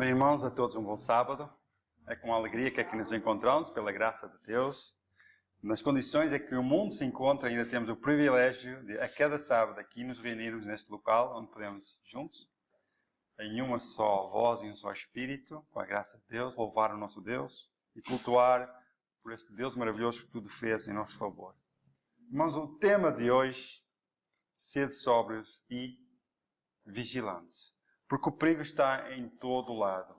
Bem, irmãos, a todos um bom sábado. É com alegria que aqui nos encontramos, pela graça de Deus. Nas condições em que o mundo se encontra, ainda temos o privilégio de, a cada sábado, aqui nos reunirmos neste local, onde podemos, juntos, em uma só voz e um só espírito, com a graça de Deus, louvar o nosso Deus e cultuar por este Deus maravilhoso que tudo fez em nosso favor. Irmãos, o tema de hoje, sede sóbrios e vigilantes. Porque o perigo está em todo o lado.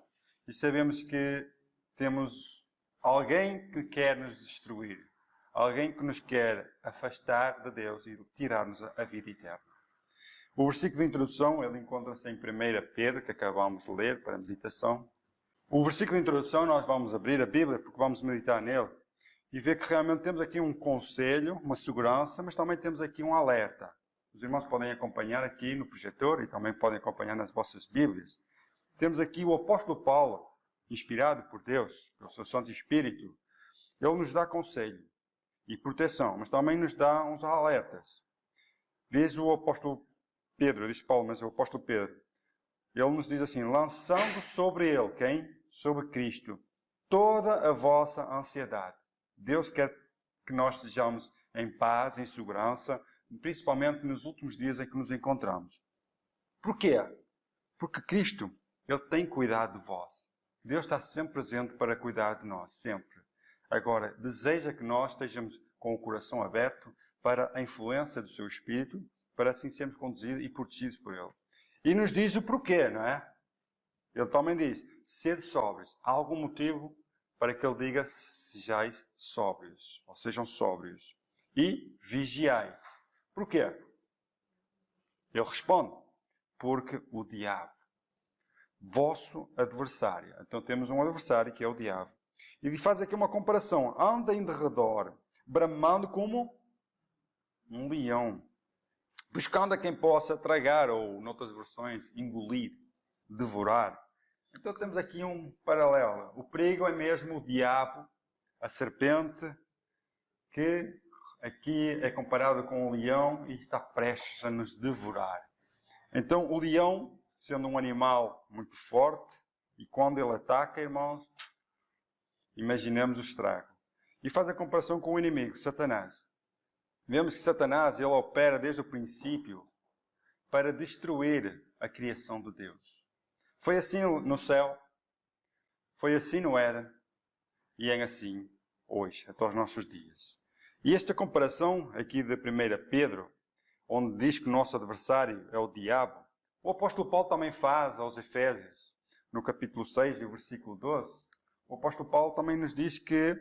E sabemos que temos alguém que quer nos destruir. Alguém que nos quer afastar de Deus e tirar-nos a vida eterna. O versículo de introdução, ele encontra-se em 1 Pedro, que acabamos de ler para a meditação. O versículo de introdução, nós vamos abrir a Bíblia, porque vamos meditar nele. E ver que realmente temos aqui um conselho, uma segurança, mas também temos aqui um alerta. Os irmãos podem acompanhar aqui no projetor e também podem acompanhar nas vossas Bíblias. Temos aqui o apóstolo Paulo, inspirado por Deus, pelo seu Santo Espírito. Ele nos dá conselho e proteção, mas também nos dá uns alertas. Diz o apóstolo Pedro, diz Paulo, mas é o apóstolo Pedro. Ele nos diz assim, lançando sobre ele, quem? Sobre Cristo, toda a vossa ansiedade. Deus quer que nós sejamos em paz, em segurança, principalmente nos últimos dias em que nos encontramos. Porquê? Porque Cristo, Ele tem cuidado de vós. Deus está sempre presente para cuidar de nós, sempre. Agora, deseja que nós estejamos com o coração aberto para a influência do seu Espírito, para assim sermos conduzidos e protegidos por Ele. E nos diz o porquê, não é? Ele também diz, sede sóbrios. Há algum motivo para que Ele diga, sejais sóbrios, ou sejam sóbrios. E vigiai. Porquê? Ele responde, porque o diabo, vosso adversário. Então temos um adversário que é o diabo. E faz aqui uma comparação. Anda em derredor, bramando como um leão, buscando a quem possa tragar, ou, noutras versões, engolir, devorar. Então temos aqui um paralelo. O perigo é mesmo o diabo, a serpente, que aqui é comparado com o leão e está prestes a nos devorar. Então, o leão, sendo um animal muito forte, e quando ele ataca, irmãos, imaginemos o estrago. E faz a comparação com o inimigo, Satanás. Vemos que Satanás, ele opera desde o princípio para destruir a criação de Deus. Foi assim no céu, foi assim no Éden, e é assim hoje, até os nossos dias. E esta comparação aqui de 1 Pedro, onde diz que o nosso adversário é o diabo, o apóstolo Paulo também faz aos Efésios, no capítulo 6, e o versículo 12. O apóstolo Paulo também nos diz que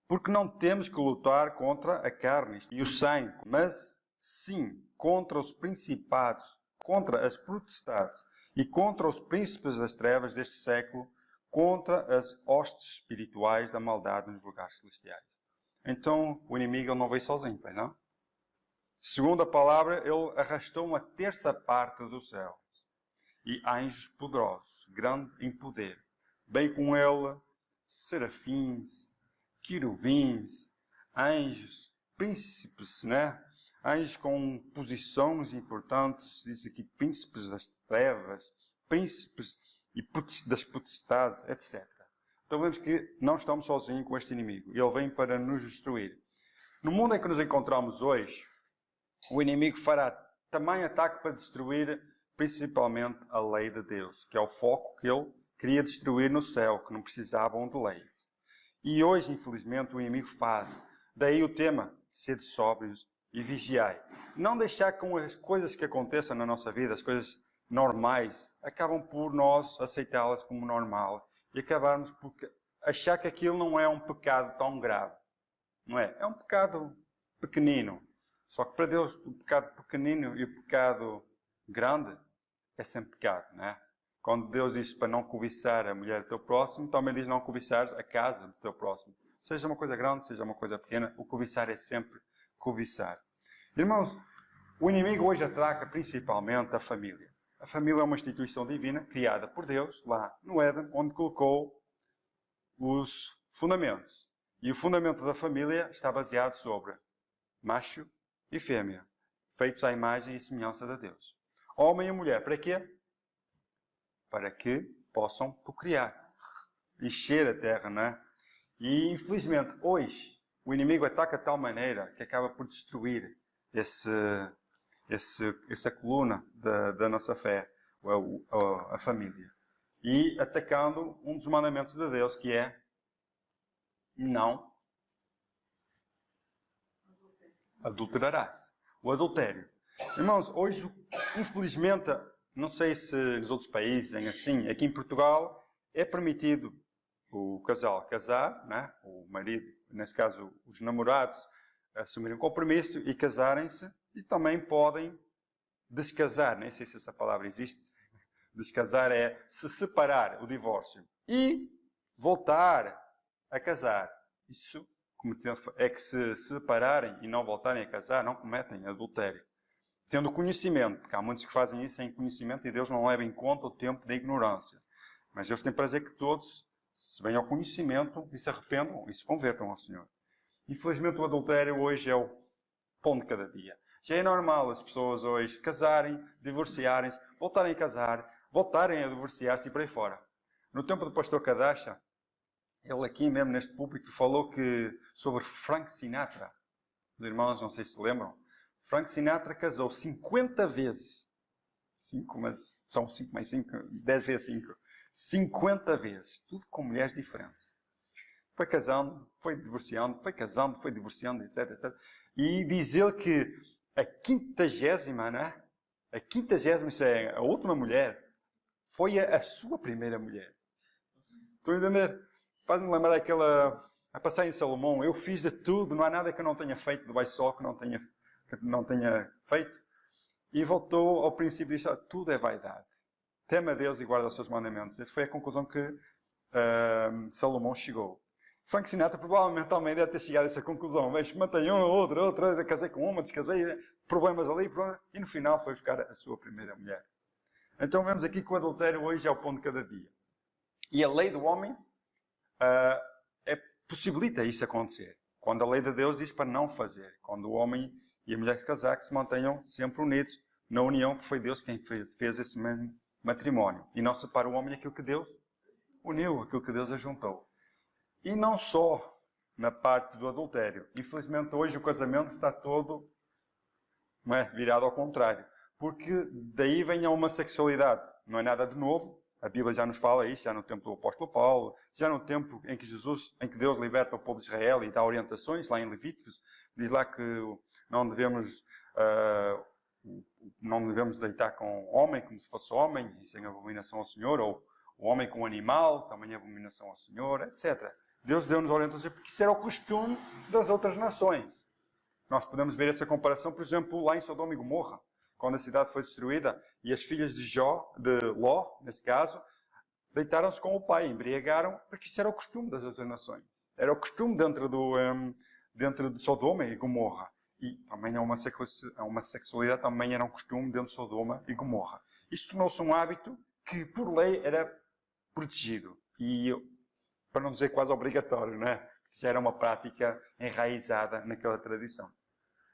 porque não temos que lutar contra a carne e o sangue, mas sim contra os principados, contra as potestades e contra os príncipes das trevas deste século, contra as hostes espirituais da maldade nos lugares celestiais. Então, o inimigo ele não veio sozinho, pois não? Segundo a palavra, ele arrastou uma terça parte do céu. E anjos poderosos, grande em poder. Bem com ele, serafins, querubins, anjos, príncipes, né? Anjos com posições importantes, diz aqui, príncipes das trevas, príncipes das potestades, etc. Então vemos que não estamos sozinhos com este inimigo. Ele vem para nos destruir. No mundo em que nos encontramos hoje, o inimigo fará tamanho ataque para destruir principalmente a lei de Deus, que é o foco que ele queria destruir no céu, que não precisavam de leis. E hoje, infelizmente, o inimigo faz. Daí o tema, sede sóbrios e vigiai. Não deixar que as coisas que aconteçam na nossa vida, as coisas normais, acabam por nós aceitá-las como normal. E acabarmos por achar que aquilo não é um pecado tão grave. Não é? É um pecado pequenino. Só que para Deus o pecado pequenino e o pecado grande é sempre pecado, não é? Quando Deus diz para não cobiçar a mulher do teu próximo, também diz não cobiçares a casa do teu próximo. Seja uma coisa grande, seja uma coisa pequena, o cobiçar é sempre cobiçar. Irmãos, o inimigo hoje atraca principalmente a família. A família é uma instituição divina criada por Deus, lá no Éden, onde colocou os fundamentos. E o fundamento da família está baseado sobre macho e fêmea, feitos à imagem e semelhança de Deus. Homem e mulher, para quê? Para que possam procriar, encher a terra, não é? E, infelizmente, hoje, o inimigo ataca de tal maneira que acaba por destruir essa coluna da nossa fé, a família. E atacando um dos mandamentos de Deus, que é não adulterarás. O adultério. Irmãos, hoje, infelizmente, não sei se nos outros países é assim, aqui em Portugal é permitido o casal casar, né? O marido, nesse caso os namorados, assumirem um compromisso e casarem-se, e também podem descasar, nem sei se essa palavra existe. Descasar é se separar, o divórcio, e voltar a casar. Isso é que se separarem e não voltarem a casar, não cometem adultério. Tendo conhecimento, porque há muitos que fazem isso sem conhecimento e Deus não leva em conta o tempo da ignorância. Mas Deus tem prazer que todos se venham ao conhecimento e se arrependam e se convertam ao Senhor. Infelizmente o adultério hoje é o pão de cada dia. Já é normal as pessoas hoje casarem, divorciarem-se, voltarem a casar, voltarem a divorciar-se e por aí fora. No tempo do pastor Kadacha, ele aqui mesmo neste púlpito falou sobre Frank Sinatra. Os irmãos não sei se lembram. Frank Sinatra casou 50 vezes. 5, mas são 5 mais 5, 10 vezes 5. 50 vezes. Tudo com mulheres diferentes. Foi casando, foi divorciando, foi casando, foi divorciando, etc, etc. E diz ele que a 50ª, né? A 50ª, isso é a última mulher, foi a sua primeira mulher. Estão a entender? Faz-me lembrar aquela... A passar em Salomão, eu fiz de tudo, não há nada que eu não tenha feito debaixo do sol que não tenha feito. E voltou ao princípio e disse, tudo é vaidade. Teme a Deus e guarda os seus mandamentos. Essa foi a conclusão que Salomão chegou. Frank Sinatra provavelmente também deve ter chegado a essa conclusão. Vejo, mantém uma, outra, casei com uma, descasei, problemas ali, e no final foi buscar a sua primeira mulher. Então vemos aqui que o adultério hoje é o pão de cada dia. E a lei do homem possibilita isso acontecer. Quando a lei de Deus diz para não fazer. Quando o homem e a mulher se casar, que se mantenham sempre unidos na união, que foi Deus quem fez esse matrimónio. E não separa o homem daquilo que Deus uniu, aquilo que Deus ajuntou. E não só na parte do adultério. Infelizmente hoje o casamento está todo virado ao contrário. Porque daí vem a homossexualidade. Não é nada de novo. A Bíblia já nos fala isso, já no tempo do apóstolo Paulo, já no tempo em que Deus liberta o povo de Israel e dá orientações, lá em Levíticos, diz lá que não devemos deitar com homem como se fosse homem, isso é abominação ao Senhor, ou o homem com o animal, também é abominação ao Senhor, etc. Deus deu-nos orientações porque isso era o costume das outras nações. Nós podemos ver essa comparação, por exemplo, lá em Sodoma e Gomorra, quando a cidade foi destruída e as filhas de Ló, nesse caso, deitaram-se com o pai, embriagaram, porque isso era o costume das outras nações. Era o costume dentro de Sodoma e Gomorra. E também a homossexualidade também era um costume dentro de Sodoma e Gomorra. Isto tornou-se um hábito que, por lei, era protegido. E, para não dizer quase obrigatório, não é? Já era uma prática enraizada naquela tradição.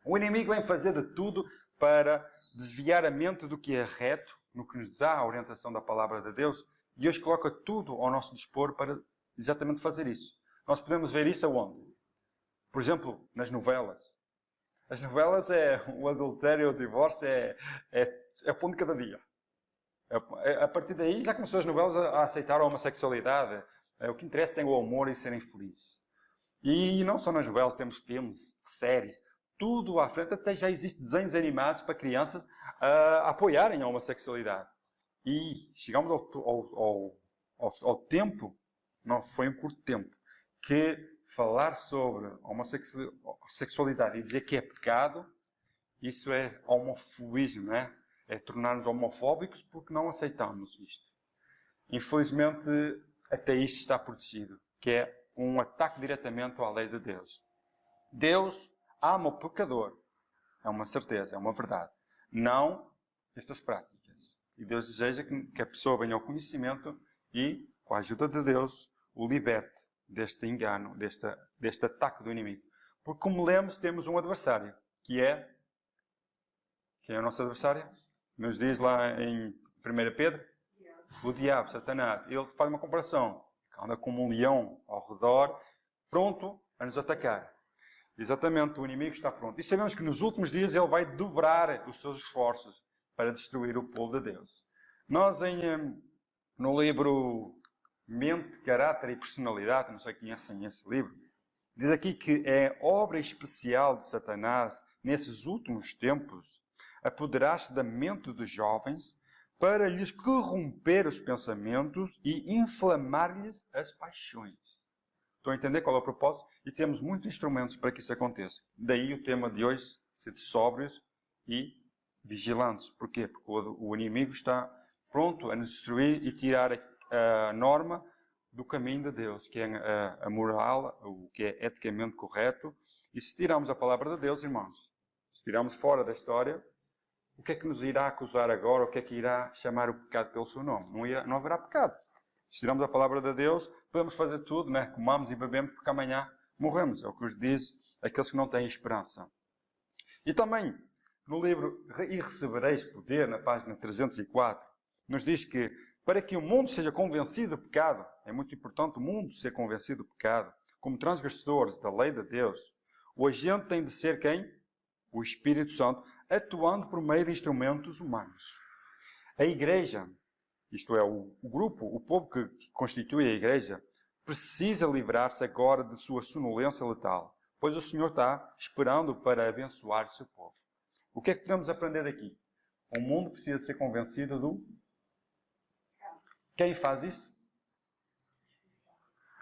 O inimigo vem fazer de tudo para desviar a mente do que é reto, no que nos dá a orientação da palavra de Deus, e hoje coloca tudo ao nosso dispor para exatamente fazer isso. Nós podemos ver isso aonde? Por exemplo, nas novelas. As novelas o adultério, o divórcio é pão de cada dia. A partir daí já começou as novelas a aceitar a homossexualidade. O que interessa é o amor e serem felizes. E não só nas novelas, temos filmes, séries, tudo à frente. Até já existem desenhos animados para crianças a apoiarem a homossexualidade. E chegamos ao tempo, não foi um curto tempo, que falar sobre homossexualidade e dizer que é pecado, isso é homofobismo, não é? É tornar-nos homofóbicos porque não aceitamos isto. Infelizmente, até isto está protegido, que é um ataque diretamente à lei de Deus. Deus ama o pecador. É uma certeza, é uma verdade. Não estas práticas. E Deus deseja que a pessoa venha ao conhecimento e, com a ajuda de Deus, o liberte deste engano, deste ataque do inimigo. Porque, como lemos, temos um adversário, que é... Quem é o nosso adversário? Nos diz lá em 1 Pedro? o diabo, Satanás, ele faz uma comparação. Anda como um leão ao redor, pronto a nos atacar. Exatamente, o inimigo está pronto. E sabemos que nos últimos dias ele vai dobrar os seus esforços para destruir o povo de Deus. Nós, no livro Mente, Caráter e Personalidade, não sei quem conhecem esse livro, diz aqui que é obra especial de Satanás, nesses últimos tempos, apoderar-se da mente dos jovens para lhes corromper os pensamentos e inflamar-lhes as paixões. Estão a entender qual é o propósito? E temos muitos instrumentos para que isso aconteça. Daí o tema de hoje, ser sóbrios e vigilantes. Porquê? Porque o inimigo está pronto a nos destruir e tirar a norma do caminho de Deus, que é a moral, o que é eticamente correto. E se tirarmos a palavra de Deus, irmãos, se tirarmos fora da história, o que é que nos irá acusar agora? O que é que irá chamar o pecado pelo seu nome? Não haverá pecado. Se tirarmos a palavra de Deus, podemos fazer tudo, né? Comamos e bebemos, porque amanhã morremos. É o que os diz aqueles que não têm esperança. E também, no livro E Recebereis Poder, na página 304, nos diz que para que o mundo seja convencido do pecado, é muito importante o mundo ser convencido do pecado, como transgressores da lei de Deus, o agente tem de ser quem? O Espírito Santo, atuando por meio de instrumentos humanos. A igreja, isto é, o grupo, o povo que constitui a igreja, precisa livrar-se agora de sua sonolência letal, pois o Senhor está esperando para abençoar seu povo. O que é que podemos aprender daqui? O mundo precisa ser convencido do... Quem faz isso?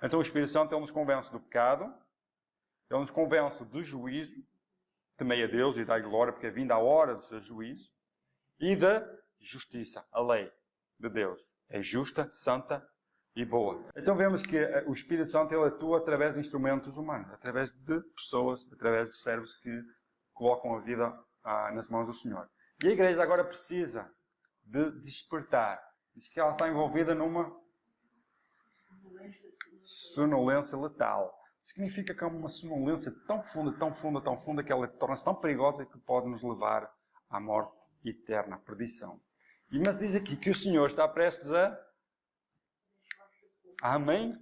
Então o Espírito Santo ele nos convence do pecado, ele nos convence do juízo, temei a Deus e dai glória, porque é vinda a hora do seu juízo, e da justiça, a lei de Deus. É justa, santa e boa. Então vemos que o Espírito Santo ele atua através de instrumentos humanos, através de pessoas, através de servos que colocam a vida nas mãos do Senhor. E a igreja agora precisa de despertar. Diz que ela está envolvida numa sonolência letal. Significa que é uma sonolência tão funda, tão funda, tão funda, que ela torna-se tão perigosa que pode nos levar à morte eterna, à perdição. Mas diz aqui que o Senhor está prestes a... Amém?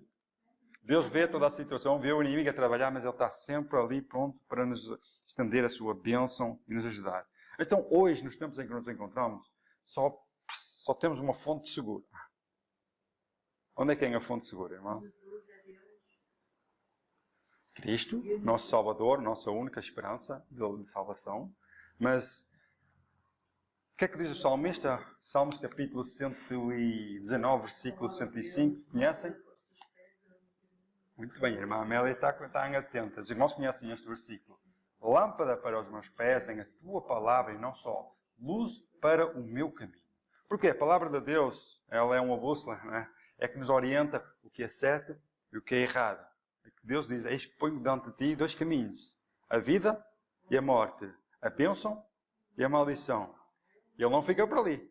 Deus vê toda a situação, vê o inimigo a trabalhar, mas Ele está sempre ali pronto para nos estender a sua bênção e nos ajudar. Então hoje, nos tempos em que nos encontramos, só temos uma fonte segura. Onde é que é a fonte segura, irmão? Cristo, nosso Salvador, nossa única esperança de salvação. Mas, o que é que diz o salmista? Salmos capítulo 119, versículo 105. Conhecem? Muito bem, a irmã Amélia está atenta. Os irmãos conhecem este versículo. Lâmpada para os meus pés em a tua palavra e não só. Luz para o meu caminho. Porque a palavra de Deus, ela é uma bússola, não é? É que nos orienta o que é certo e o que é errado. É que Deus diz, eis que ponho diante de ti dois caminhos. A vida e a morte. A bênção e a maldição. E Ele não fica por ali.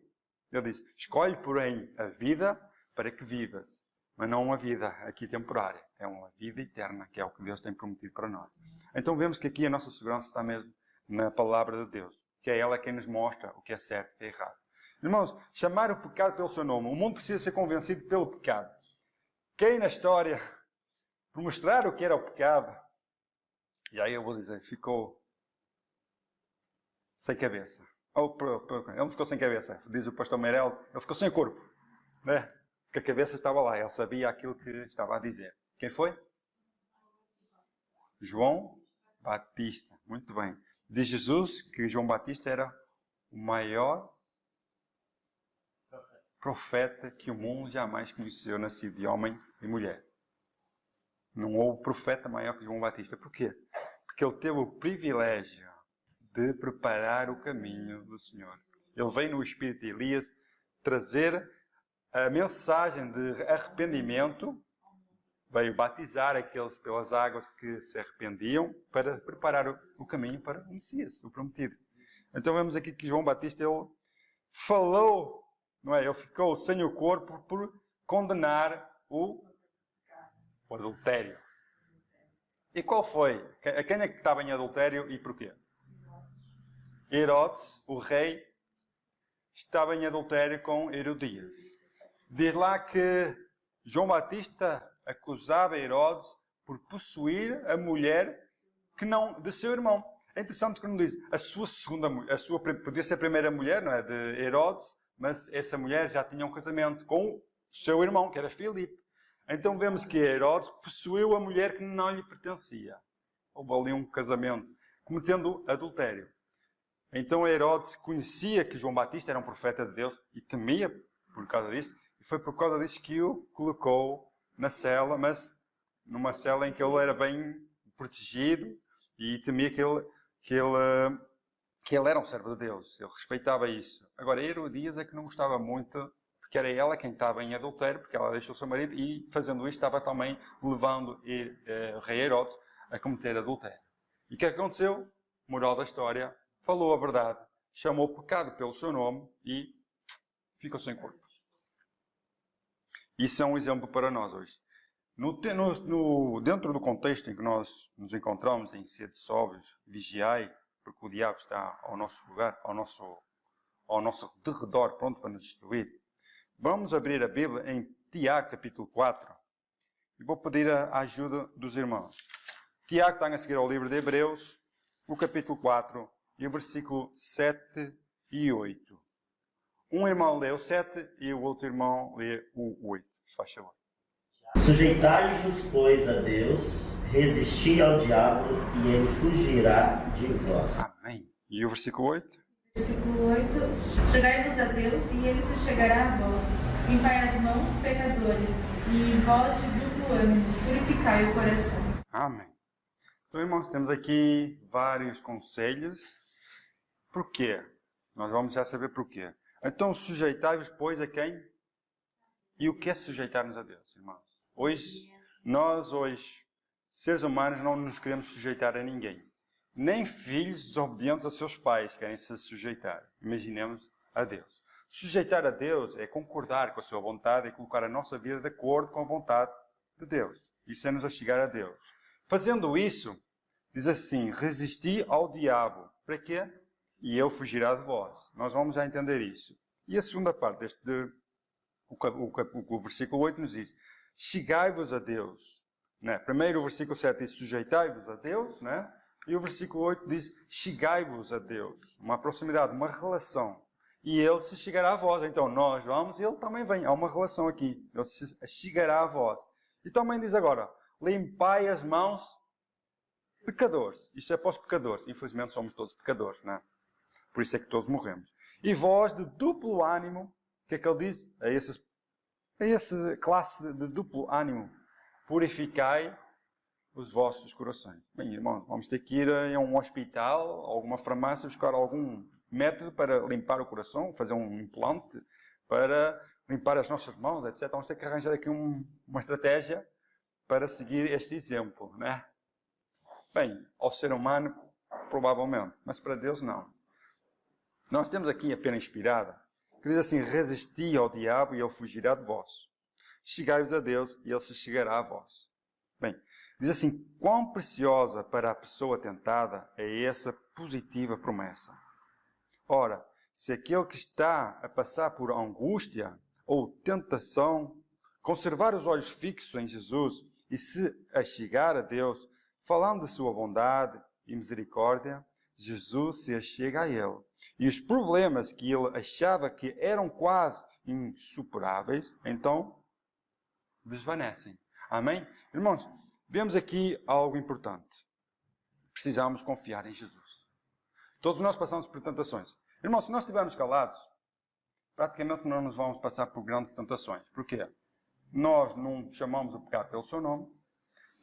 Ele diz, escolhe, porém, a vida para que vivas. Mas não uma vida aqui temporária. É uma vida eterna, que é o que Deus tem prometido para nós. Então vemos que aqui a nossa segurança está mesmo na palavra de Deus. Que é ela quem nos mostra o que é certo e o que é errado. Irmãos, chamar o pecado pelo seu nome. O mundo precisa ser convencido pelo pecado. Quem na história, por mostrar o que era o pecado, e aí eu vou dizer, ficou sem cabeça. Ele não ficou sem cabeça, diz o pastor Meireles, ele ficou sem corpo. Né? Porque a cabeça estava lá, ele sabia aquilo que estava a dizer. Quem foi? João Batista. Muito bem. Diz Jesus que João Batista era o maior profeta que o mundo jamais conheceu, nascido de homem e mulher. Não houve profeta maior que João Batista. Por quê? Porque ele teve o privilégio de preparar o caminho do Senhor. Ele veio no espírito de Elias trazer a mensagem de arrependimento, veio batizar aqueles pelas águas que se arrependiam para preparar o caminho para o Messias, o prometido. Então vemos aqui que João Batista, ele falou, não é? Ele ficou sem o corpo por condenar o adultério. E qual foi? A quem é que estava em adultério e porquê? Herodes, o rei, estava em adultério com Herodias. Diz lá que João Batista acusava Herodes por possuir a mulher que não de seu irmão. É interessante que não diz a sua segunda mulher, podia ser a primeira mulher, não é, de Herodes, mas essa mulher já tinha um casamento com o seu irmão, que era Filipe. Então vemos que Herodes possuiu a mulher que não lhe pertencia. Houve ali um casamento, cometendo adultério. Então Herodes conhecia que João Batista era um profeta de Deus e temia por causa disso. E foi por causa disso que o colocou na cela, mas numa cela em que ele era bem protegido e temia que ele era um servo de Deus. Ele respeitava isso. Agora, Herodias é que não gostava muito, porque era ela quem estava em adultério, porque ela deixou o seu marido e, fazendo isso, estava também levando o rei Herodes a cometer adultério. E o que aconteceu? Moral da história, falou a verdade, chamou o pecado pelo seu nome e ficou sem corpo. Isso é um exemplo para nós hoje. Dentro do contexto em que nós nos encontramos, em sede sóbrios, vigiai, porque o diabo está ao nosso lugar, ao nosso derredor, pronto para nos destruir. Vamos abrir a Bíblia em Tiago, capítulo 4. E vou pedir a ajuda dos irmãos. Tiago está a seguir ao livro de Hebreus, o capítulo 4, e o versículo 7 e 8. Um irmão lê o 7 e o outro irmão lê o 8. Se faz favor. Sujeitai-vos, pois, a Deus, resisti ao diabo e ele fugirá de vós. Amém. E o versículo 8? Versículo 8. Chegai-vos a Deus e ele se chegará a vós. Limpai as mãos, pecadores, e vós de duplo ânimo, purificai o coração. Amém. Então, irmãos, temos aqui vários conselhos. Por quê? Nós vamos já saber por quê. Então, sujeitai-vos, pois, a quem? E o que é sujeitar-nos a Deus, irmãos? Nós, seres humanos, não nos queremos sujeitar a ninguém. Nem filhos desobedientes a seus pais querem se sujeitar. Imaginemos a Deus. Sujeitar a Deus é concordar com a sua vontade e colocar a nossa vida de acordo com a vontade de Deus. Isso é nos achegar a Deus. Fazendo isso, diz assim, resisti ao diabo. Para quê? E ele fugirá de vós. Nós vamos já entender isso. E a segunda parte o versículo 8 nos diz, chegai-vos a Deus. Né? Primeiro o versículo 7 diz, sujeitai-vos a Deus, né? E o versículo 8 diz, chegai-vos a Deus. Uma proximidade, uma relação. E ele se chegará a vós. Então nós vamos e ele também vem. Há uma relação aqui. Ele se chegará a vós. E também diz agora, limpai as mãos, pecadores. Isto é para os pecadores. Infelizmente somos todos pecadores, não é? Por isso é que todos morremos. E vós de duplo ânimo, o que é que ele diz? A essa classe de duplo ânimo, purificai os vossos corações. Bem, irmãos, vamos ter que ir a um hospital, a alguma farmácia, buscar algum método para limpar o coração, fazer um implante, para limpar as nossas mãos, etc. Vamos ter que arranjar aqui uma estratégia para seguir este exemplo, né? Bem, ao ser humano, provavelmente, mas para Deus não. Nós temos aqui a pena inspirada, que diz assim, resisti ao diabo e ele fugirá de vós. Chegai-vos a Deus e ele se chegará a vós. Bem, diz assim, quão preciosa para a pessoa tentada é essa positiva promessa. Ora, se aquele que está a passar por angústia ou tentação, conservar os olhos fixos em Jesus e se achegar a Deus, falando de sua bondade e misericórdia, Jesus se achega a ele. E os problemas que ele achava que eram quase insuperáveis, então, desvanecem. Amém? Irmãos, vemos aqui algo importante. Precisamos confiar em Jesus. Todos nós passamos por tentações. Irmãos, se nós estivermos calados, praticamente não nos vamos passar por grandes tentações. Porquê? Nós não chamamos o pecado pelo seu nome,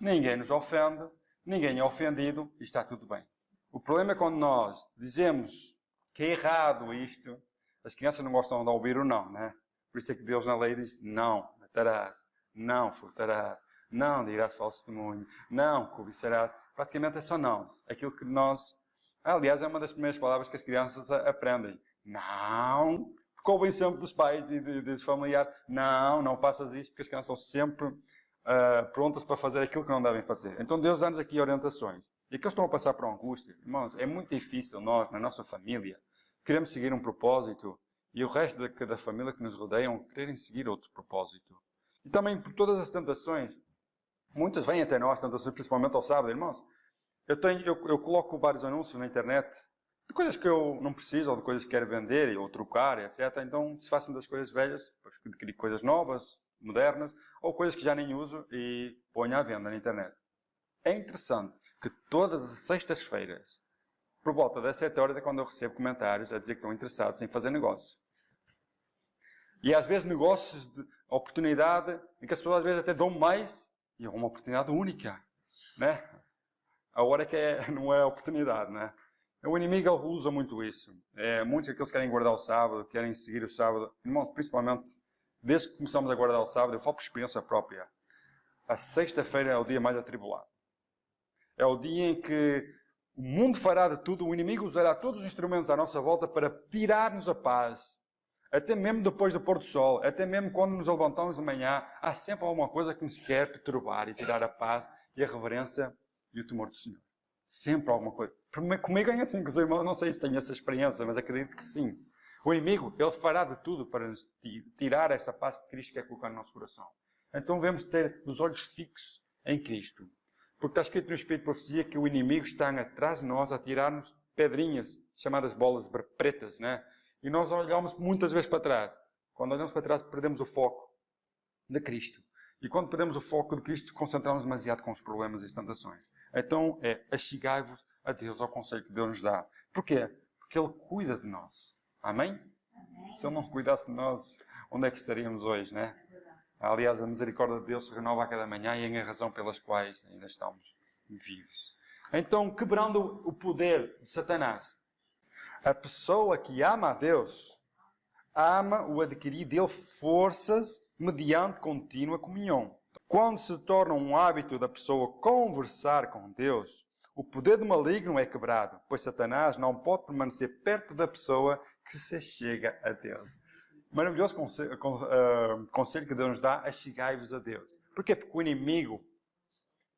ninguém nos ofende, ninguém é ofendido e está tudo bem. O problema é quando nós dizemos que é errado isto, as crianças não gostam de ouvir o não, né? Por isso é que Deus na lei diz, não matarás, não furtarás, não dirás falso testemunho, não cobiçarás. Praticamente é só não. Aquilo que nós... Aliás, é uma das primeiras palavras que as crianças aprendem. Não, porque ouvem sempre dos pais e dos familiares. Não faças isso, porque as crianças estão sempre prontas para fazer aquilo que não devem fazer. Então Deus dá-nos aqui orientações. E que eles estão a passar por angústia. Irmãos, é muito difícil nós, na nossa família, queremos seguir um propósito e o resto da família que nos rodeiam quererem seguir outro propósito. E também por todas as tentações. Muitas vêm até nós, tentações, principalmente ao sábado, irmãos. Eu coloco vários anúncios na internet de coisas que eu não preciso, ou de coisas que quero vender, ou trocar, etc. Então, desfaço-me das coisas velhas, para adquirir coisas novas, modernas, ou coisas que já nem uso e ponho à venda na internet. É interessante que todas as sextas-feiras, por volta das 7 horas, é quando eu recebo comentários a dizer que estão interessados em fazer negócio. E às vezes negócios de oportunidade, em que as pessoas às vezes até dão mais, e é uma oportunidade única, né? A hora que não é oportunidade, né? O inimigo ele usa muito isso. Muitos daqueles que querem guardar o sábado, querem seguir o sábado. Irmão, principalmente, desde que começamos a guardar o sábado, eu falo por experiência própria. A sexta-feira é o dia mais atribulado. É o dia em que o mundo fará de tudo, o inimigo usará todos os instrumentos à nossa volta para tirar-nos a paz. Até mesmo depois do pôr do sol, até mesmo quando nos levantamos de manhã, há sempre alguma coisa que nos quer perturbar e tirar a paz e a reverência e o temor do Senhor. Sempre alguma coisa. Comigo é assim, com os irmãos, não sei se tenho essa experiência, mas acredito que sim. O inimigo, ele fará de tudo para nos tirar essa paz que Cristo quer colocar no nosso coração. Então devemos ter os olhos fixos em Cristo. Porque está escrito no Espírito de Profecia que o inimigo está atrás de nós a tirar-nos pedrinhas, chamadas bolas pretas, né? E nós olhamos muitas vezes para trás. Quando olhamos para trás, perdemos o foco de Cristo. E quando perdemos o foco de Cristo, concentramos demasiado com os problemas e as tentações. Então, achegai-vos a Deus, ao conselho que Deus nos dá. Porquê? Porque Ele cuida de nós. Amém? Amém. Se Ele não cuidasse de nós, onde é que estaríamos hoje, né? Aliás, a misericórdia de Deus se renova a cada manhã e é a razão pelas quais ainda estamos vivos. Então, quebrando o poder de Satanás, a pessoa que ama a Deus, ama o adquirir dele forças mediante contínua comunhão. Quando se torna um hábito da pessoa conversar com Deus, o poder do maligno é quebrado, pois Satanás não pode permanecer perto da pessoa que se chega a Deus. Maravilhoso conselho que Deus nos dá, achegai-vos a Deus. Porquê? Porque o inimigo,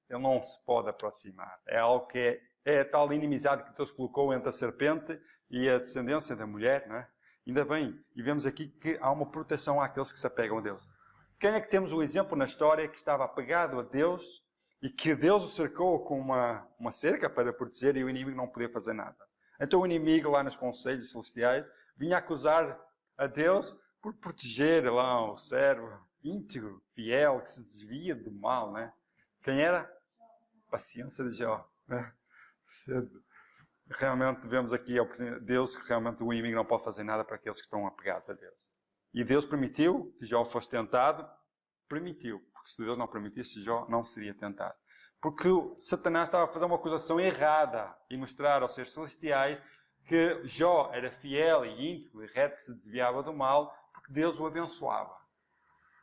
ele não se pode aproximar. É algo que é a tal inimizade que Deus colocou entre a serpente e a descendência da mulher, não é? Ainda bem, e vemos aqui que há uma proteção àqueles que se apegam a Deus. Quem é que temos o exemplo na história que estava apegado a Deus e que Deus o cercou com uma cerca para proteger e o inimigo não podia fazer nada? Então o inimigo lá nos conselhos celestiais vinha acusar a Deus por proteger lá o servo íntegro, fiel, que se desvia do mal, né? Quem era? Paciência de Jó, né? Realmente vemos aqui a oportunidade de Deus, que realmente o inimigo não pode fazer nada para aqueles que estão apegados a Deus. E Deus permitiu que Jó fosse tentado, permitiu, porque se Deus não permitisse, Jó não seria tentado. Porque Satanás estava a fazer uma acusação errada e mostrar aos seres celestiais que Jó era fiel e íntegro e reto, que se desviava do mal, porque Deus o abençoava.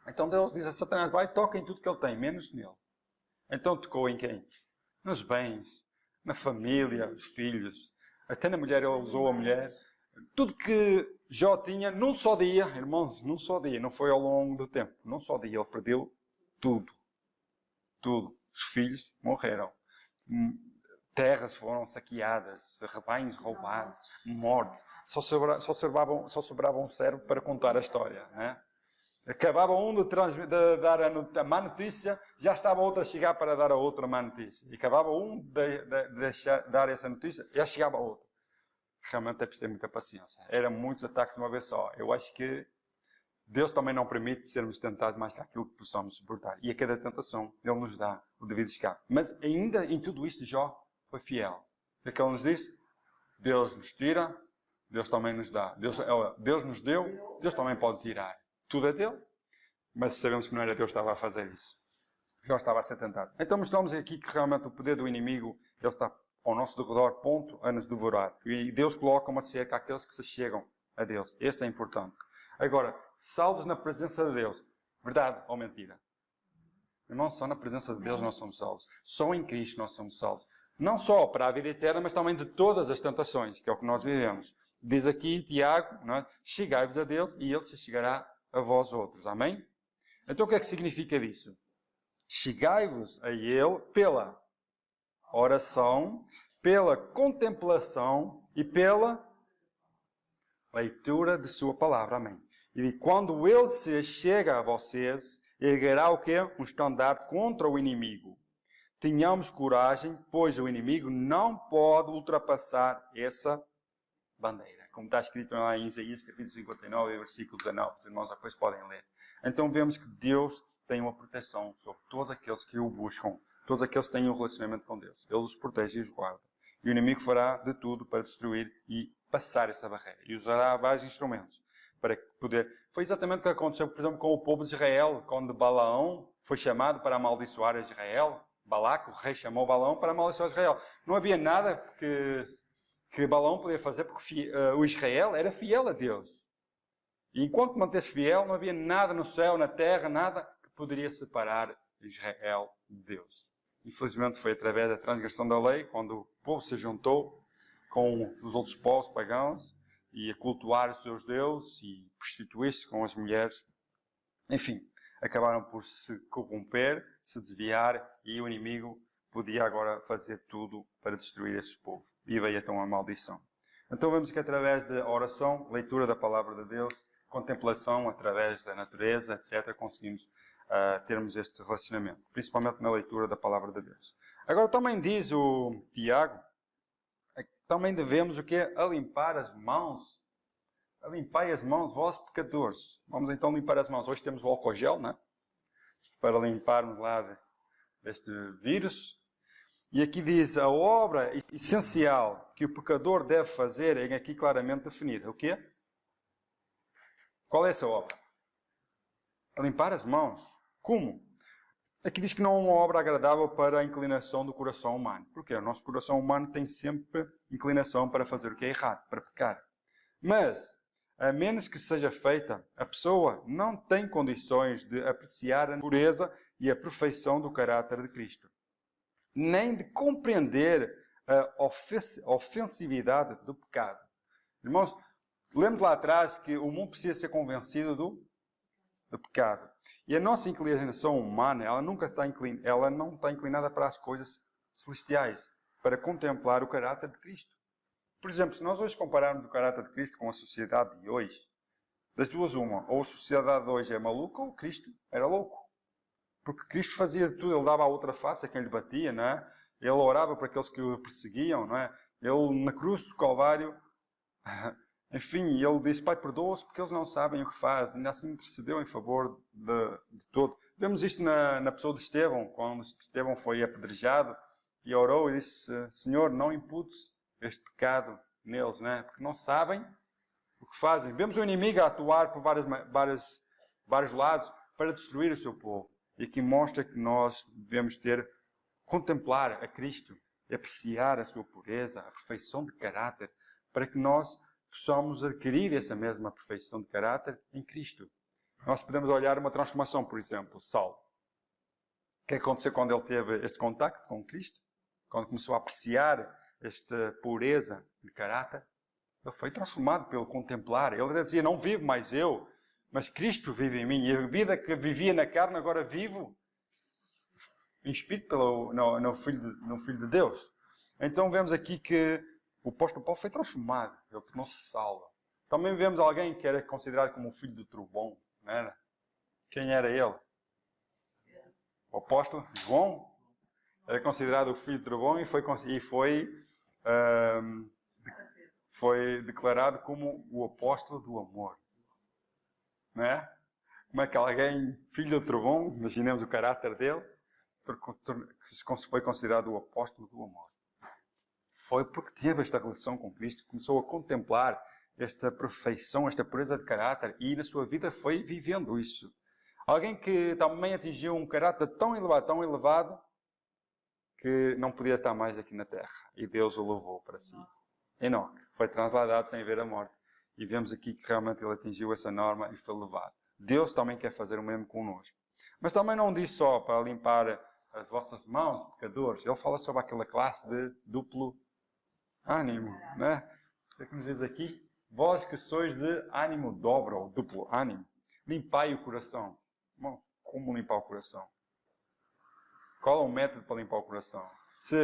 Então Deus diz a Satanás, vai, toca em tudo que ele tem, menos nele. Então tocou em quem? Nos bens, na família, os filhos, até na mulher, ele usou a mulher. Tudo que Jó tinha, num só dia, irmãos, num só dia, não foi ao longo do tempo, num só dia ele perdeu tudo. Tudo. Os filhos morreram. Terras foram saqueadas, rebanhos roubados, mortes. Só sobrava um servo para contar a história, né? Acabava um de dar a má notícia, já estava outro a chegar para dar a outra má notícia. E acabava um de dar essa notícia, já chegava outro. Realmente é preciso ter muita paciência. Eram muitos ataques de uma vez só. Eu acho que Deus também não permite sermos tentados mais que aquilo que possamos suportar. E a cada tentação, Ele nos dá o devido escape. Mas ainda em tudo isto, Jó foi fiel. O que Ele nos disse? Deus nos tira, Deus também nos dá. Deus nos deu, Deus também pode tirar. Tudo é dele, mas sabemos que não era Deus que estava a fazer isso. Jó estava a ser tentado. Então mostramos aqui que realmente o poder do inimigo, ele está ao nosso derredor, ponto a nos devorar. E Deus coloca uma cerca àqueles que se chegam a Deus. Esse é importante. Agora, salvos na presença de Deus. Verdade ou mentira? Não só na presença de Deus nós somos salvos. Só em Cristo nós somos salvos. Não só para a vida eterna, mas também de todas as tentações, que é o que nós vivemos. Diz aqui em Tiago, não é? Chegai-vos a Deus e Ele se chegará a vós outros. Amém? Então o que é que significa isso? Chegai-vos a Ele pela oração, pela contemplação e pela Leitura de sua palavra. Amém. E quando ele se chega a vocês, erguerá o quê? Um estandarte contra o inimigo. Tenhamos coragem, pois o inimigo não pode ultrapassar essa bandeira. Como está escrito lá em Isaías, capítulo 59, versículo 19. Os irmãos depois podem ler. Então vemos que Deus tem uma proteção sobre todos aqueles que o buscam. Todos aqueles que têm um relacionamento com Deus. Ele os protege e os guarda. E o inimigo fará de tudo para destruir e passar essa barreira. E usará vários instrumentos para poder... Foi exatamente o que aconteceu, por exemplo, com o povo de Israel, quando Balaão foi chamado para amaldiçoar Israel. Balaque, o rei, chamou Balaão para amaldiçoar Israel. Não havia nada que Balaão podia fazer, porque o Israel era fiel a Deus. E enquanto mantesse fiel, não havia nada no céu, na terra, nada que poderia separar Israel de Deus. Infelizmente foi através da transgressão da lei, quando o povo se juntou com os outros povos pagãos e a cultuar os seus deuses e prostituir-se com as mulheres. Enfim, acabaram por se corromper, se desviar, e o inimigo podia agora fazer tudo para destruir esse povo. E veio então a maldição. Então vemos que através da oração, leitura da palavra de Deus, contemplação através da natureza, etc., conseguimos termos este relacionamento. Principalmente na leitura da palavra de Deus. Agora também diz o Tiago, também devemos o quê? A limpar as mãos. A limpar as mãos, vós pecadores. Vamos então limpar as mãos. Hoje temos o álcool gel, não é? Para limparmos lá deste vírus. E aqui diz a obra essencial que o pecador deve fazer é aqui claramente definida. O quê? Qual é essa obra? A limpar as mãos. Como? Aqui diz que não é uma obra agradável para a inclinação do coração humano. Porquê? O nosso coração humano tem sempre inclinação para fazer o que é errado, para pecar. Mas, a menos que seja feita, a pessoa não tem condições de apreciar a pureza e a perfeição do caráter de Cristo. Nem de compreender a ofensividade do pecado. Irmãos, lembro lá atrás que o mundo precisa ser convencido do pecado. E a nossa inclinação humana, ela não está inclinada para as coisas celestiais, para contemplar o caráter de Cristo. Por exemplo, se nós hoje compararmos o caráter de Cristo com a sociedade de hoje, das duas uma, ou a sociedade de hoje é maluca, ou Cristo era louco. Porque Cristo fazia tudo, ele dava a outra face a quem lhe batia, não é? Ele orava para aqueles que o perseguiam, não é? Ele, na cruz do Calvário, enfim, ele disse, Pai, perdoa-os porque eles não sabem o que fazem. Ainda assim intercedeu em favor de todo. Vemos isto na pessoa de Estevão, quando Estevão foi apedrejado e orou e disse, Senhor, não imputes este pecado neles, não é? Porque não sabem o que fazem. Vemos o inimigo a atuar por vários lados para destruir o seu povo. E aqui mostra que nós devemos contemplar a Cristo, apreciar a sua pureza, a perfeição de caráter, para que nós possamos adquirir essa mesma perfeição de caráter em Cristo. Nós podemos olhar uma transformação, por exemplo, Saulo. O que aconteceu quando ele teve este contacto com Cristo? Quando começou a apreciar esta pureza de caráter? Ele foi transformado pelo contemplar. Ele até dizia, não vivo mais eu, mas Cristo vive em mim. E a vida que vivia na carne, agora vivo em espírito no Filho de Deus. Então vemos aqui que o apóstolo Paulo foi transformado. Ele tornou-se salvo. Também vemos alguém que era considerado como o filho do trovão. Não era? Quem era ele? O apóstolo João. Era considerado o filho do trovão e foi declarado como o apóstolo do amor. Não é? Como é que alguém, filho do trovão, imaginemos o caráter dele, foi considerado o apóstolo do amor. Foi porque teve esta relação com Cristo, começou a contemplar esta perfeição, esta pureza de caráter, e na sua vida foi vivendo isso. Alguém que também atingiu um caráter tão elevado, que não podia estar mais aqui na terra. E Deus o levou para si. Enoque foi transladado sem ver a morte. E vemos aqui que realmente ele atingiu essa norma e foi levado. Deus também quer fazer o mesmo conosco. Mas também não diz só para limpar as vossas mãos, pecadores. Ele fala sobre aquela classe de duplo ânimo. Né? O que é que nos diz aqui? Vós que sois de ânimo dobro, ou duplo ânimo. Limpai o coração. Bom, como limpar o coração? Qual é o método para limpar o coração? Se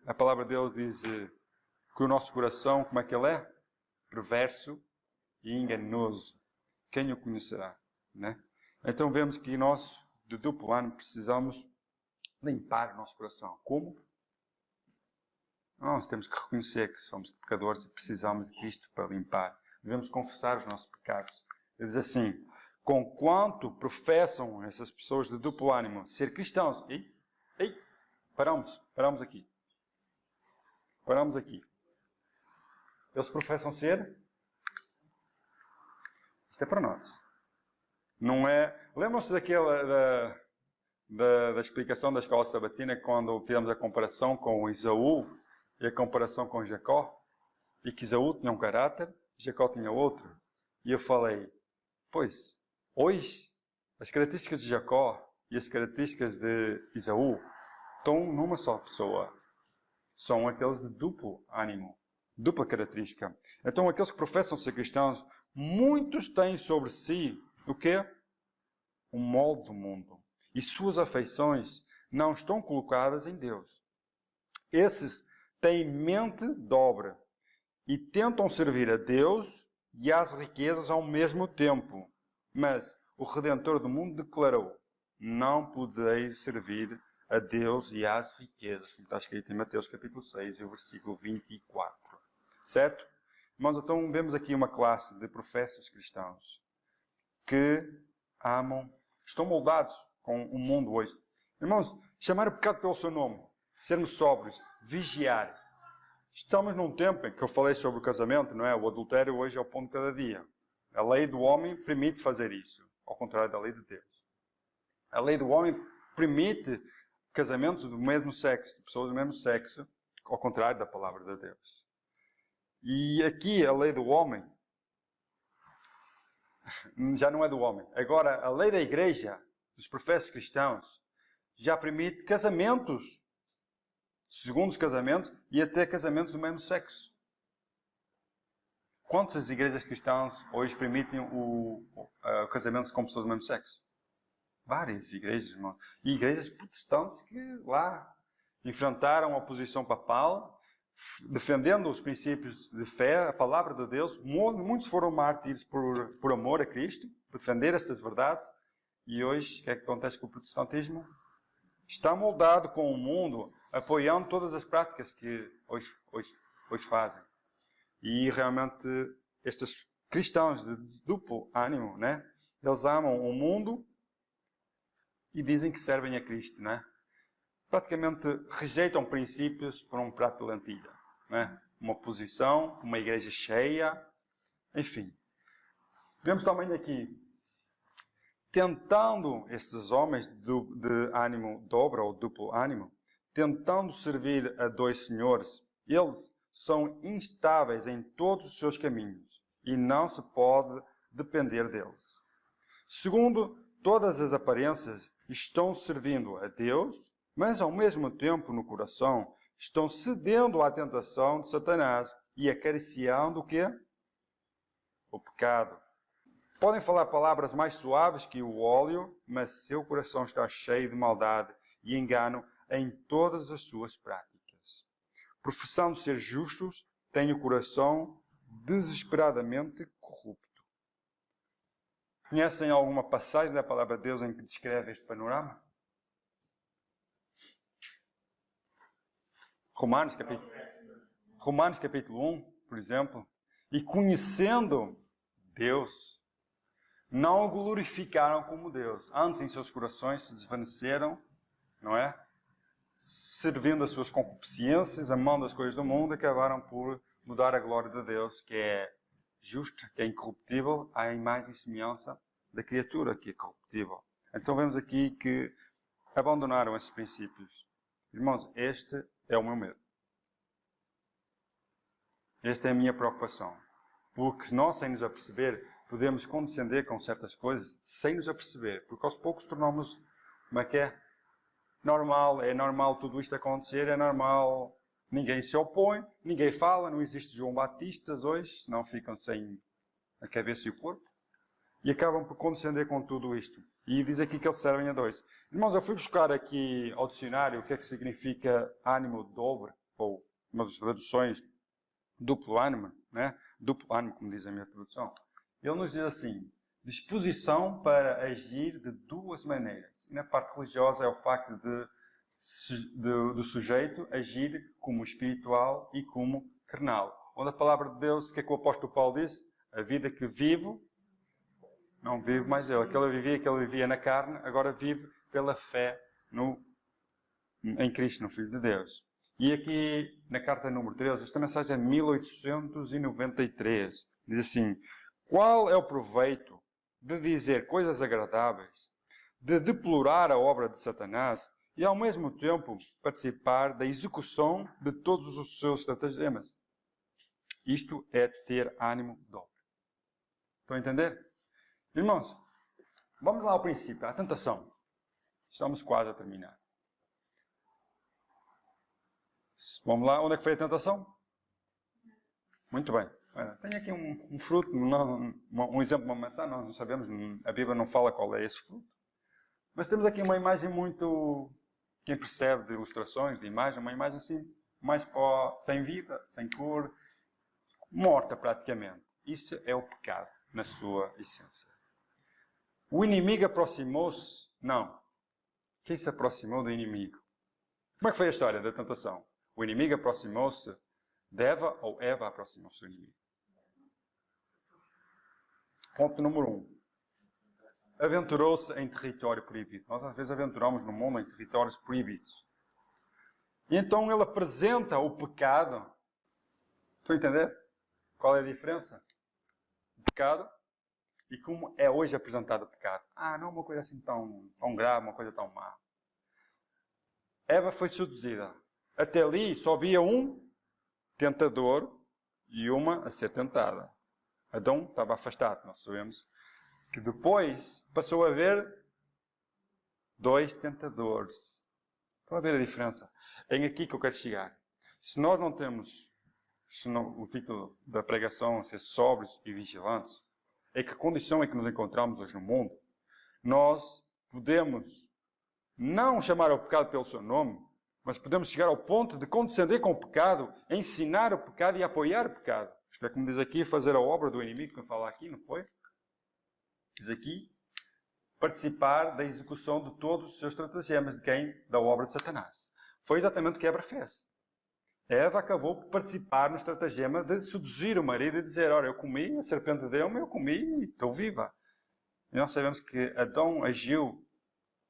a palavra de Deus diz que o nosso coração, como é que ele é? Perverso e enganoso. Quem o conhecerá? Né? Então vemos que nós, de duplo ânimo, precisamos limpar o nosso coração. Como? Nós temos que reconhecer que somos pecadores e precisamos de Cristo para limpar. Devemos confessar os nossos pecados. Ele diz assim: conquanto professam essas pessoas de duplo ânimo ser cristãos. Paramos aqui. Paramos aqui. Eles professam ser? Isto é para nós. Não é... Lembram-se daquela da explicação da escola sabatina quando fizemos a comparação com Esaú e a comparação com Jacó? E que Esaú tinha um caráter, Jacó tinha outro. E eu falei, pois, hoje as características de Jacó e as características de Esaú estão numa só pessoa. São aqueles de duplo ânimo, dupla característica. Então, aqueles que professam ser cristãos, muitos têm sobre si o quê? O molde do mundo. E suas afeições não estão colocadas em Deus. Esses têm mente dobra e tentam servir a Deus e às riquezas ao mesmo tempo. Mas o Redentor do mundo declarou: não podeis servir a Deus e às riquezas, como está escrito em Mateus capítulo 6, e o versículo 24. Certo? Irmãos, então vemos aqui uma classe de professos cristãos que amam, estão moldados com o mundo hoje. Irmãos, chamar o pecado pelo seu nome, sermos sóbrios, vigiar. Estamos num tempo em que eu falei sobre o casamento, não é? O adultério hoje é o pão de cada dia. A lei do homem permite fazer isso, ao contrário da lei de Deus. A lei do homem permite casamentos do mesmo sexo, pessoas do mesmo sexo, ao contrário da palavra de Deus. E aqui a lei do homem já não é do homem. Agora, a lei da igreja, dos professos cristãos, já permite casamentos, segundos casamentos e até casamentos do mesmo sexo. Quantas igrejas cristãs hoje permitem o casamento com pessoas do mesmo sexo? Várias igrejas, irmãos. E igrejas protestantes que lá enfrentaram a oposição papal, defendendo os princípios de fé, a palavra de Deus. Muitos foram mártires por amor a Cristo, por defender estas verdades. E hoje, o que é que acontece com o protestantismo? Está moldado com o mundo, apoiando todas as práticas que hoje fazem. E realmente, estes cristãos de duplo ânimo, né? Eles amam o mundo e dizem que servem a Cristo, né? Praticamente rejeitam princípios por um prato de lentilha, né? Uma posição, uma igreja cheia, enfim. Vemos também aqui, tentando estes homens de ânimo dobro ou duplo ânimo, tentando servir a dois senhores, eles são instáveis em todos os seus caminhos e não se pode depender deles. Segundo, todas as aparências estão servindo a Deus, mas ao mesmo tempo no coração estão cedendo à tentação de Satanás e acariciando o quê? O pecado. Podem falar palavras mais suaves que o óleo, mas seu coração está cheio de maldade e engano em todas as suas práticas. Professando ser justos, têm o coração desesperadamente corrupto. Conhecem alguma passagem da palavra de Deus em que descreve este panorama? Romanos capítulo 1, por exemplo. E conhecendo Deus, não o glorificaram como Deus. Antes, em seus corações, se desvaneceram, não é? Servindo as suas concupiscências, amando as coisas do mundo, acabaram por mudar a glória de Deus, que é justa, que é incorruptível, à imagem e semelhança da criatura, que é corruptível. Então vemos aqui que abandonaram esses princípios. Irmãos, este é o meu medo. Esta é a minha preocupação. Porque nós, sem nos aperceber, podemos condescender com certas coisas sem nos aperceber. Porque aos poucos tornamos, como é que é? É normal tudo isto acontecer, é normal. Ninguém se opõe, ninguém fala, não existe João Batistas hoje, senão ficam sem a cabeça e o corpo. E acabam por condescender com tudo isto. E diz aqui que eles servem a dois. Irmãos, eu fui buscar aqui ao dicionário o que é que significa ânimo dobro, ou umas traduções duplo ânimo, né? duplo ânimo, como diz a minha tradução. Ele nos diz assim, disposição para agir de duas maneiras. E na parte religiosa é o facto do sujeito agir como espiritual e como carnal. Onde a palavra de Deus, o que é que o apóstolo Paulo diz? A vida que vivo, não vivo mais eu. Aquele que ele vivia na carne, agora vive pela fé em Cristo, no Filho de Deus. E aqui, na carta número 13, esta mensagem é de 1893. Diz assim, qual é o proveito de dizer coisas agradáveis, de deplorar a obra de Satanás e, ao mesmo tempo, participar da execução de todos os seus estratagemas? Isto é ter ânimo dobre. Estão a entender? Irmãos, vamos lá ao princípio, à tentação. Estamos quase a terminar. Vamos lá, onde é que foi a tentação? Muito bem. Tenho aqui um fruto, um exemplo de uma maçã, nós não sabemos, a Bíblia não fala qual é esse fruto. Mas temos aqui uma imagem muito, quem percebe de ilustrações, de imagem, uma imagem assim, mais sem vida, sem cor, morta praticamente. Isso é o pecado, na sua essência. O inimigo aproximou-se? Não. Quem se aproximou do inimigo? Como é que foi a história da tentação? O inimigo aproximou-se de Eva ou Eva aproximou-se do inimigo? Ponto número 1. Aventurou-se em território proibido. Nós às vezes aventuramos no mundo em territórios proibidos. E então ele apresenta o pecado. Estão a entender? Qual é a diferença? O pecado e como é hoje apresentado o pecado. Não é uma coisa assim tão grave, uma coisa tão má. Eva foi seduzida. Até ali só havia um tentador e uma a ser tentada. Adão estava afastado, nós sabemos. Que depois passou a haver 2 tentadores. Estão a ver a diferença? É aqui que eu quero chegar. Se nós não temos, o título da pregação é ser sóbrios e vigilantes, é que condição é que nos encontramos hoje no mundo? Nós podemos não chamar o pecado pelo seu nome, mas podemos chegar ao ponto de condescender com o pecado, ensinar o pecado e apoiar o pecado. Isto é como diz aqui, fazer a obra do inimigo, que eu falo aqui, não foi? Diz aqui, participar da execução de todos os seus estratagemas. De quem? Da obra de Satanás. Foi exatamente o que Eva fez. Eva acabou por participar no estratagema de seduzir o marido e dizer, olha, eu comi, a serpente deu-me, eu comi e estou viva. E nós sabemos que Adão agiu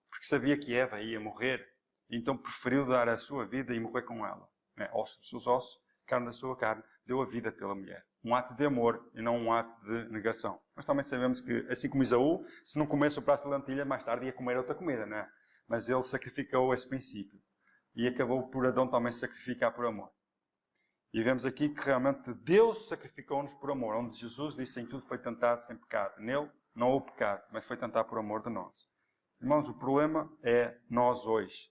porque sabia que Eva ia morrer. Então preferiu dar a sua vida e morrer com ela. Ossos dos seus ossos, carne da sua carne, deu a vida pela mulher. Um ato de amor e não um ato de negação. Mas também sabemos que, assim como Esaú, se não comesse o prato de lentilha, mais tarde ia comer outra comida, não é? Mas ele sacrificou esse princípio. E acabou por Adão também sacrificar por amor. E vemos aqui que realmente Deus sacrificou-nos por amor. Onde Jesus disse, em tudo foi tentado sem pecado. Nele não houve pecado, mas foi tentado por amor de nós. Irmãos, o problema é nós hoje.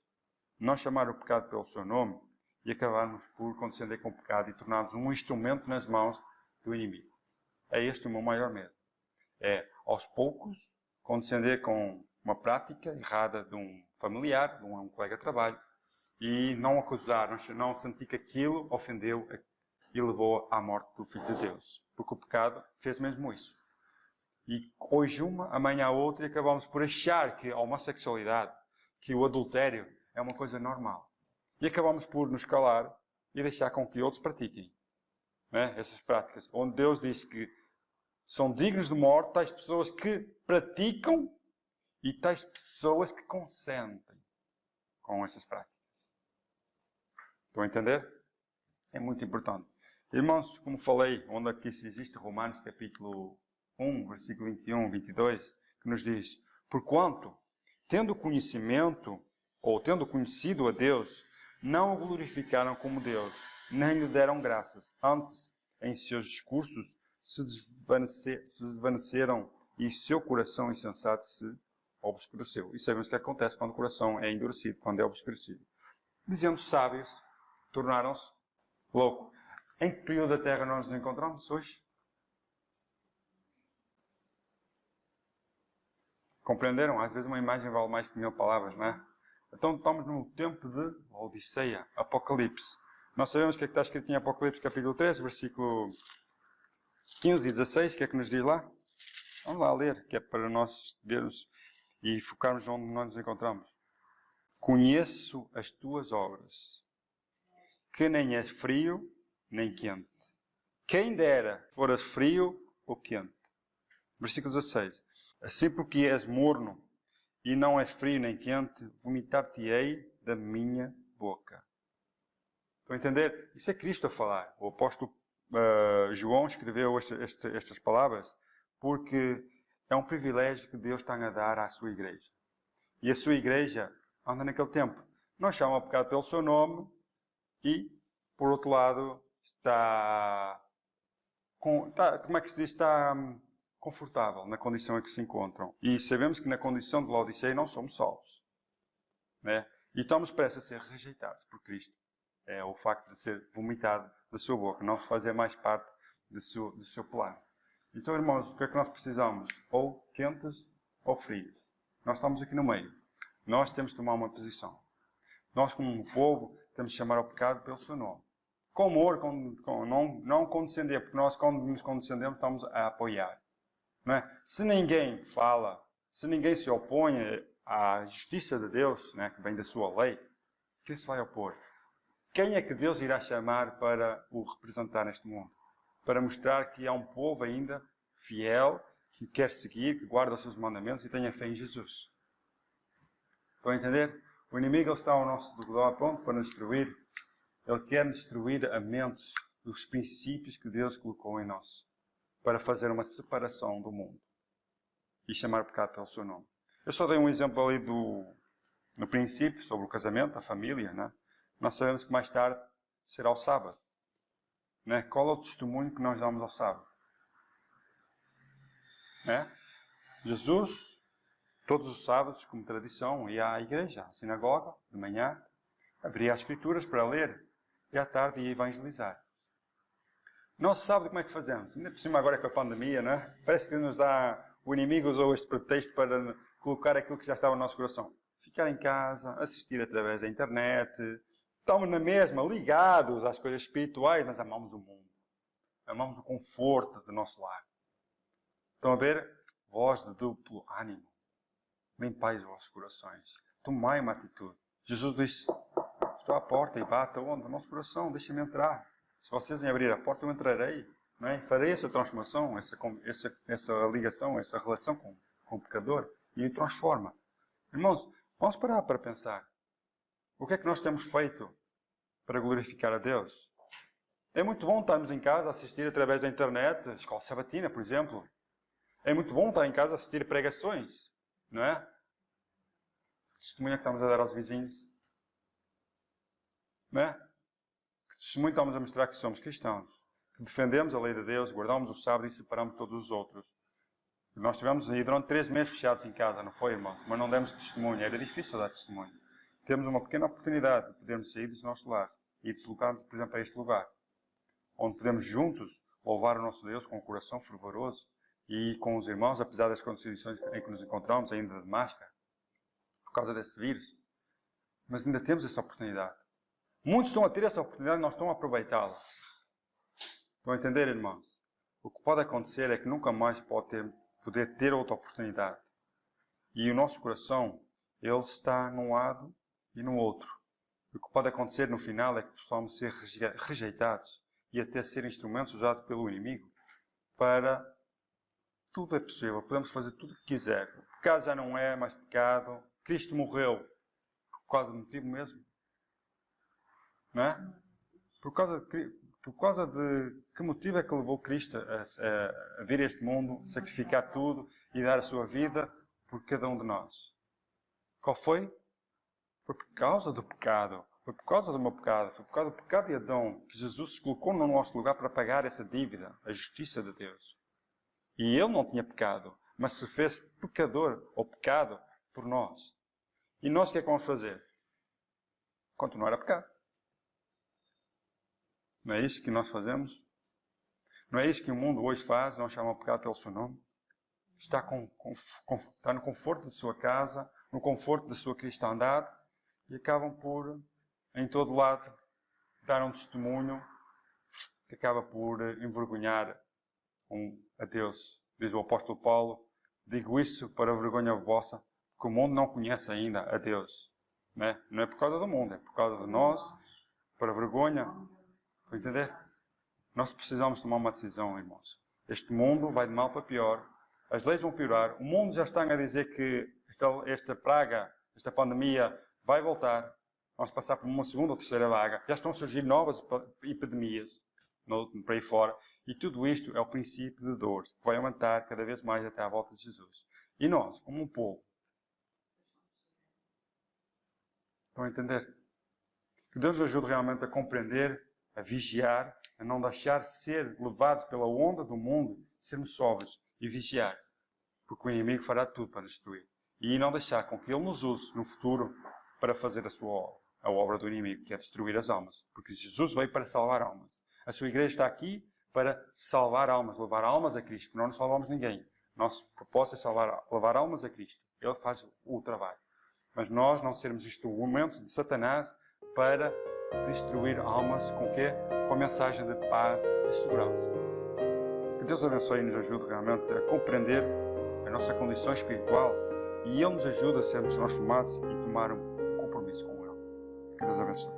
Nós chamar o pecado pelo seu nome e acabarmos por condescender com o pecado e tornarmos um instrumento nas mãos do inimigo. É este o meu maior medo. É, aos poucos, condescender com uma prática errada de um familiar, de um colega de trabalho, e não acusar, não sentir que aquilo ofendeu e levou à morte do Filho de Deus. Porque o pecado fez mesmo isso. E hoje uma, amanhã outra, e acabamos por achar que a homossexualidade, que o adultério é uma coisa normal. E acabamos por nos calar e deixar com que outros pratiquem essas práticas. Onde Deus diz que são dignos de morte tais pessoas que praticam e tais pessoas que consentem com essas práticas. Estão a entender? É muito importante. Irmãos, como falei, onde aqui existe Romanos capítulo 1, versículo 21, 22, que nos diz, porquanto, tendo conhecimento, ou tendo conhecido a Deus, não o glorificaram como Deus, nem lhe deram graças. Antes, em seus discursos, se desvaneceram e seu coração insensato se obscureceu. E sabemos o que acontece quando o coração é endurecido, quando é obscurecido. Dizendo sábios, tornaram-se loucos. Em que período da Terra nós nos encontramos hoje? Compreenderam? Às vezes uma imagem vale mais que 1000 palavras, não é? Então estamos no tempo de Odisseia, Apocalipse. Nós sabemos o que é que está escrito em Apocalipse capítulo 3, versículo 15 e 16, o que é que nos diz lá? Vamos lá ler, que é para nós vermos e focarmos onde nós nos encontramos. Conheço as tuas obras, que nem és frio nem quente. Quem dera foras frio ou quente. Versículo 16. Assim porque és morno e não és frio nem quente, vomitar-te-ei da minha boca. Estão a entender? Isso é Cristo a falar. O apóstolo João escreveu estas palavras porque é um privilégio que Deus está a dar à sua igreja. E a sua igreja anda naquele tempo. Não chama o pecado pelo seu nome e, por outro lado, está como é que se diz? Está confortável na condição em que se encontram. E sabemos que na condição de Laodiceia não somos salvos. Né? E estamos prestes a ser rejeitados por Cristo. É o facto de ser vomitado da sua boca, não fazer mais parte do seu plano. Então, irmãos, o que é que nós precisamos? Ou quentes ou frios. Nós estamos aqui no meio. Nós temos de tomar uma posição. Nós, como um povo, temos de chamar o pecado pelo seu nome. Com amor, não condescender, porque nós, quando nos condescendemos, estamos a apoiar. Não é? Se ninguém fala, se ninguém se opõe à justiça de Deus, né, que vem da sua lei, quem se vai opor? Quem é que Deus irá chamar para o representar neste mundo? Para mostrar que há um povo ainda fiel, que quer seguir, que guarda os seus mandamentos e tenha fé em Jesus. Estão a entender? O inimigo está ao nosso redor, pronto para nos destruir. Ele quer nos destruir a mente dos princípios que Deus colocou em nós, para fazer uma separação do mundo e chamar o pecado pelo seu nome. Eu só dei um exemplo ali no princípio, sobre o casamento, a família, né? Nós sabemos que mais tarde será o sábado. Né? Qual é o testemunho que nós damos ao sábado? Né? Jesus, todos os sábados, como tradição, ia à igreja, à sinagoga, de manhã, abria as escrituras para ler, e à tarde ia evangelizar. Nosso sábado, como é que fazemos? Ainda por cima agora com a pandemia, né? Parece que o inimigo usou este pretexto para colocar aquilo que já estava no nosso coração. Ficar em casa, assistir através da internet. Estamos na mesma, ligados às coisas espirituais, mas amamos o mundo. Amamos o conforto do nosso lar. Estão a ver? Voz de duplo ânimo. Limpai os vossos corações. Tomai uma atitude. Jesus disse, estou à porta e bata onde? No nosso coração, deixem-me entrar. Se vocês em abrir a porta, eu entrarei. Não é? Farei essa transformação, essa ligação, essa relação com o pecador e o transforma. Irmãos, vamos parar para pensar. O que é que nós temos feito para glorificar a Deus? É muito bom estarmos em casa a assistir através da internet, a escola sabatina, por exemplo. É muito bom estar em casa a assistir pregações, não é? Que testemunho que estamos a dar aos vizinhos? Não é? Que testemunho estamos a mostrar que somos cristãos? Que defendemos a lei de Deus, guardamos o sábado e separamos todos os outros. Nós estivemos aí durante 3 meses fechados em casa, não foi, irmãos? Mas não demos testemunho, era difícil dar testemunho. Temos uma pequena oportunidade de podermos sair dos nossos lares e deslocar-nos, por exemplo, a este lugar, onde podemos juntos louvar o nosso Deus com o coração fervoroso e com os irmãos, apesar das condições em que nos encontramos, ainda de máscara, por causa desse vírus. Mas ainda temos essa oportunidade. Muitos estão a ter essa oportunidade e não estão a aproveitá-la. Estão a entender, irmãos? O que pode acontecer é que nunca mais poder ter outra oportunidade. E o nosso coração, ele está num lado e no outro. O que pode acontecer no final é que possamos ser rejeitados e até ser instrumentos usados pelo inimigo para... Tudo é possível, podemos fazer tudo o que quiser. O pecado já não é mais pecado. Cristo morreu por causa do motivo mesmo. Não é? Por causa de que motivo é que levou Cristo a vir a este mundo, sacrificar tudo e dar a sua vida por cada um de nós? Qual foi? Foi por causa do pecado. Foi por causa do meu pecado. Foi por causa do pecado de Adão que Jesus se colocou no nosso lugar para pagar essa dívida, a justiça de Deus. E ele não tinha pecado, mas se fez pecador ou pecado por nós. E nós o que é que vamos fazer? Continuar a pecar. Não é isso que nós fazemos? Não é isso que o mundo hoje faz? Não chama o pecado pelo seu nome? Está no conforto de sua casa, no conforto da sua cristandade e acabam por, em todo lado, dar um testemunho que acaba por envergonhar a Deus. Diz o apóstolo Paulo, digo isso para a vergonha vossa, porque o mundo não conhece ainda a Deus. Não é por causa do mundo, é por causa de nós, para a vergonha. Para entender? Nós precisamos tomar uma decisão, irmãos. Este mundo vai de mal para pior. As leis vão piorar. O mundo já está a dizer que esta praga, esta pandemia vai voltar. Vamos passar por uma segunda ou terceira vaga. Já estão a surgir novas epidemias para aí fora. E tudo isto é o princípio de dores, que vai aumentar cada vez mais até à volta de Jesus. E nós, como um povo, estão a entender? Que Deus nos ajude realmente a compreender, a vigiar, a não deixar ser levados pela onda do mundo, sermos sóbrios e vigiar. Porque o inimigo fará tudo para destruir. E não deixar com que ele nos use no futuro para fazer a sua obra. A obra do inimigo, que é destruir as almas. Porque Jesus veio para salvar almas. A sua igreja está aqui para salvar almas, levar almas a Cristo. Nós não salvamos ninguém. Nosso propósito é levar almas a Cristo. Ele faz o trabalho. Mas nós não sermos instrumentos de Satanás para destruir almas com o quê? Com a mensagem de paz e segurança. Que Deus abençoe e nos ajude realmente a compreender a nossa condição espiritual e Ele nos ajude a sermos transformados e tomar um compromisso com Ele. Que Deus abençoe.